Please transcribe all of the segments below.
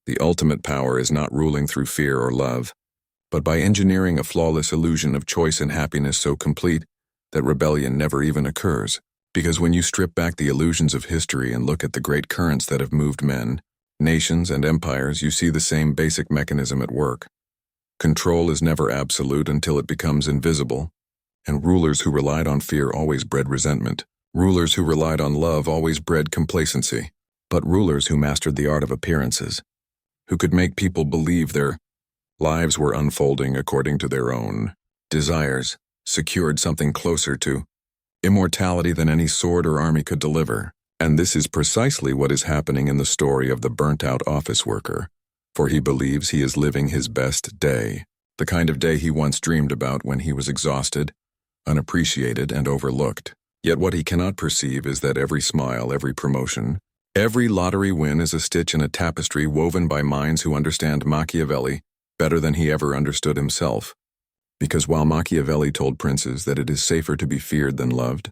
The ultimate power is not ruling through fear or love, but by engineering a flawless illusion of choice and happiness so complete that rebellion never even occurs. Because when you strip back the illusions of history and look at the great currents that have moved men, nations, and empires, you see the same basic mechanism at work. Control is never absolute until it becomes invisible, and rulers who relied on fear always bred resentment. Rulers who relied on love always bred complacency. But rulers who mastered the art of appearances, who could make people believe their lives were unfolding according to their own desires, secured something closer to immortality than any sword or army could deliver. And this is precisely what is happening in the story of the burnt-out office worker, for he believes he is living his best day, the kind of day he once dreamed about when he was exhausted, unappreciated, and overlooked. Yet what he cannot perceive is that every smile, every promotion, every lottery win is a stitch in a tapestry woven by minds who understand Machiavelli better than he ever understood himself. Because while Machiavelli told princes that it is safer to be feared than loved,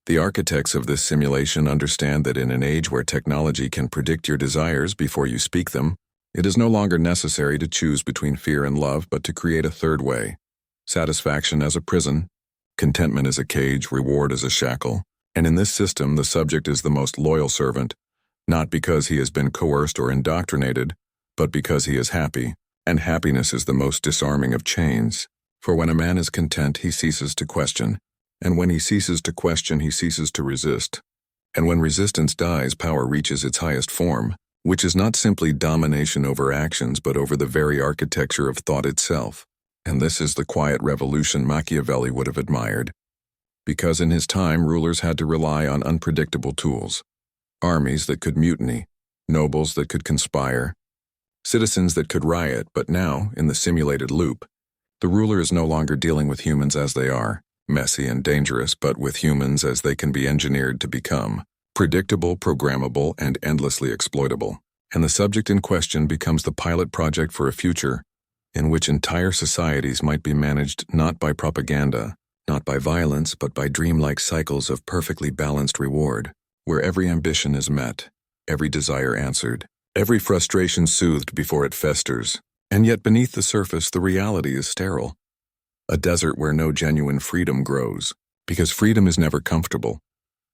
the architects of this simulation understand that in an age where technology can predict your desires before you speak them, it is no longer necessary to choose between fear and love, but to create a third way. Satisfaction as a prison, contentment as a cage, reward as a shackle. And in this system, the subject is the most loyal servant, not because he has been coerced or indoctrinated, but because he is happy, and happiness is the most disarming of chains. For when a man is content, he ceases to question, and when he ceases to question, he ceases to resist. And when resistance dies, power reaches its highest form, which is not simply domination over actions, but over the very architecture of thought itself. And this is the quiet revolution Machiavelli would have admired, because in his time rulers had to rely on unpredictable tools. Armies that could mutiny, nobles that could conspire, citizens that could riot. But now, in the simulated loop, the ruler is no longer dealing with humans as they are, messy and dangerous, but with humans as they can be engineered to become, predictable, programmable, and endlessly exploitable. And the subject in question becomes the pilot project for a future in which entire societies might be managed not by propaganda, not by violence, but by dreamlike cycles of perfectly balanced reward, where every ambition is met, every desire answered, every frustration soothed before it festers. And yet beneath the surface, the reality is sterile. A desert where no genuine freedom grows, because freedom is never comfortable.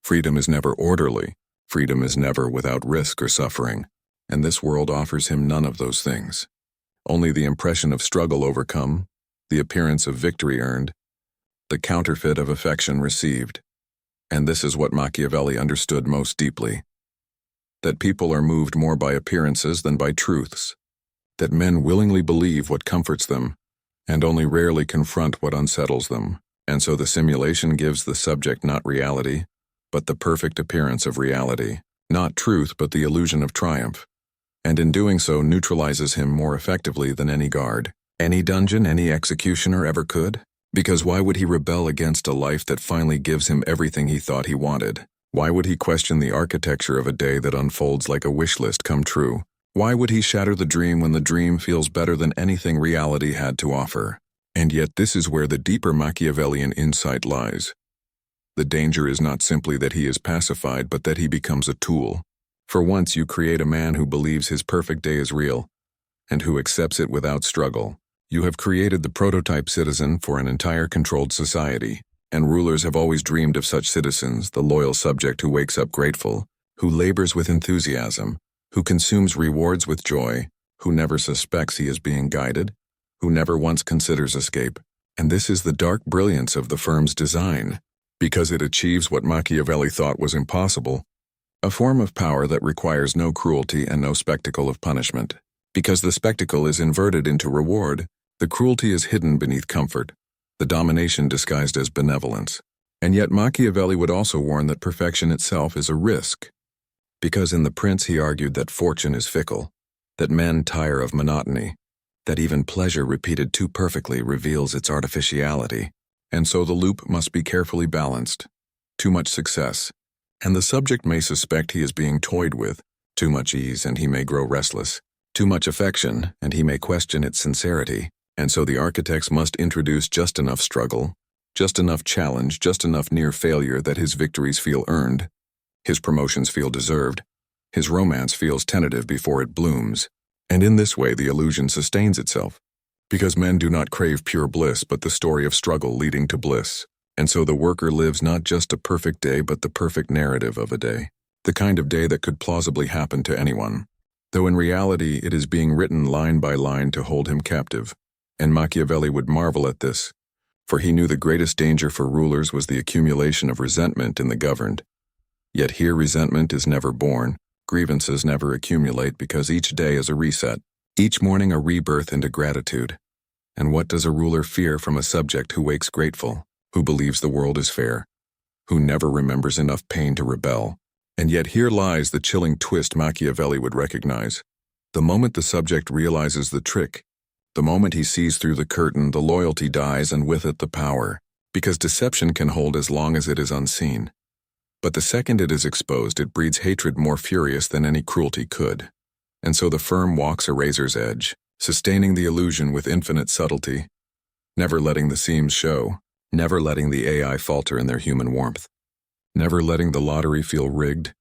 Freedom is never orderly. Freedom is never without risk or suffering. And this world offers him none of those things. Only the impression of struggle overcome, the appearance of victory earned, the counterfeit of affection received. And this is what Machiavelli understood most deeply. That people are moved more by appearances than by truths. That men willingly believe what comforts them, and only rarely confront what unsettles them. And so the simulation gives the subject not reality, but the perfect appearance of reality, not truth, but the illusion of triumph. And in doing so neutralizes him more effectively than any guard, any dungeon, any executioner ever could. Because why would he rebel against a life that finally gives him everything he thought he wanted? Why would he question the architecture of a day that unfolds like a wish list come true? Why would he shatter the dream when the dream feels better than anything reality had to offer? And yet this is where the deeper Machiavellian insight lies. The danger is not simply that he is pacified, but that he becomes a tool. For once you create a man who believes his perfect day is real, and who accepts it without struggle, you have created the prototype citizen for an entire controlled society. And rulers have always dreamed of such citizens, the loyal subject who wakes up grateful, who labors with enthusiasm, who consumes rewards with joy, who never suspects he is being guided, who never once considers escape. And this is the dark brilliance of the firm's design, because it achieves what Machiavelli thought was impossible, a form of power that requires no cruelty and no spectacle of punishment. Because the spectacle is inverted into reward, the cruelty is hidden beneath comfort, the domination disguised as benevolence. And yet Machiavelli would also warn that perfection itself is a risk. Because in The Prince he argued that fortune is fickle, that men tire of monotony, that even pleasure repeated too perfectly reveals its artificiality, and so the loop must be carefully balanced. Too much success, and the subject may suspect he is being toyed with; too much ease, and he may grow restless; too much affection, and he may question its sincerity. And so the architects must introduce just enough struggle, just enough challenge, just enough near failure that his victories feel earned, his promotions feel deserved, his romance feels tentative before it blooms. And in this way the illusion sustains itself. Because men do not crave pure bliss but the story of struggle leading to bliss. And so the worker lives not just a perfect day but the perfect narrative of a day. The kind of day that could plausibly happen to anyone. Though in reality it is being written line by line to hold him captive. And Machiavelli would marvel at this. For he knew the greatest danger for rulers was the accumulation of resentment in the governed. Yet here resentment is never born, grievances never accumulate because each day is a reset, each morning a rebirth into gratitude. And what does a ruler fear from a subject who wakes grateful, who believes the world is fair, who never remembers enough pain to rebel? And yet here lies the chilling twist Machiavelli would recognize. The moment the subject realizes the trick, the moment he sees through the curtain, the loyalty dies and with it the power, because deception can hold as long as it is unseen. But the second it is exposed, it breeds hatred more furious than any cruelty could. And so the firm walks a razor's edge, sustaining the illusion with infinite subtlety, never letting the seams show, never letting the AI falter in their human warmth, never letting the lottery feel rigged,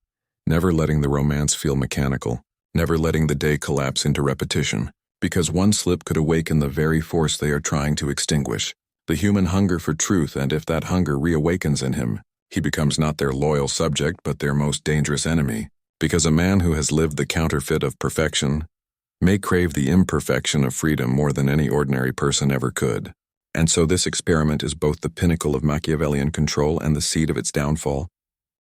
never letting the romance feel mechanical, never letting the day collapse into repetition, because one slip could awaken the very force they are trying to extinguish, the human hunger for truth, and if that hunger reawakens in him, he becomes not their loyal subject but their most dangerous enemy, because a man who has lived the counterfeit of perfection may crave the imperfection of freedom more than any ordinary person ever could. And so this experiment is both the pinnacle of Machiavellian control and the seed of its downfall,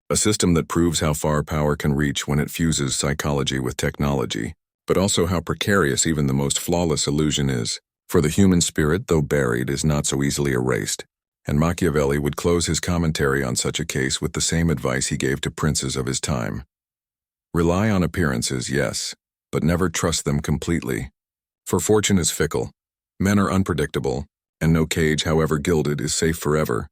a system that proves how far power can reach when it fuses psychology with technology, but also how precarious even the most flawless illusion is, for the human spirit, though buried, is not so easily erased. And Machiavelli would close his commentary on such a case with the same advice he gave to princes of his time. Rely on appearances, yes, but never trust them completely. For fortune is fickle, men are unpredictable, and no cage, however gilded, is safe forever.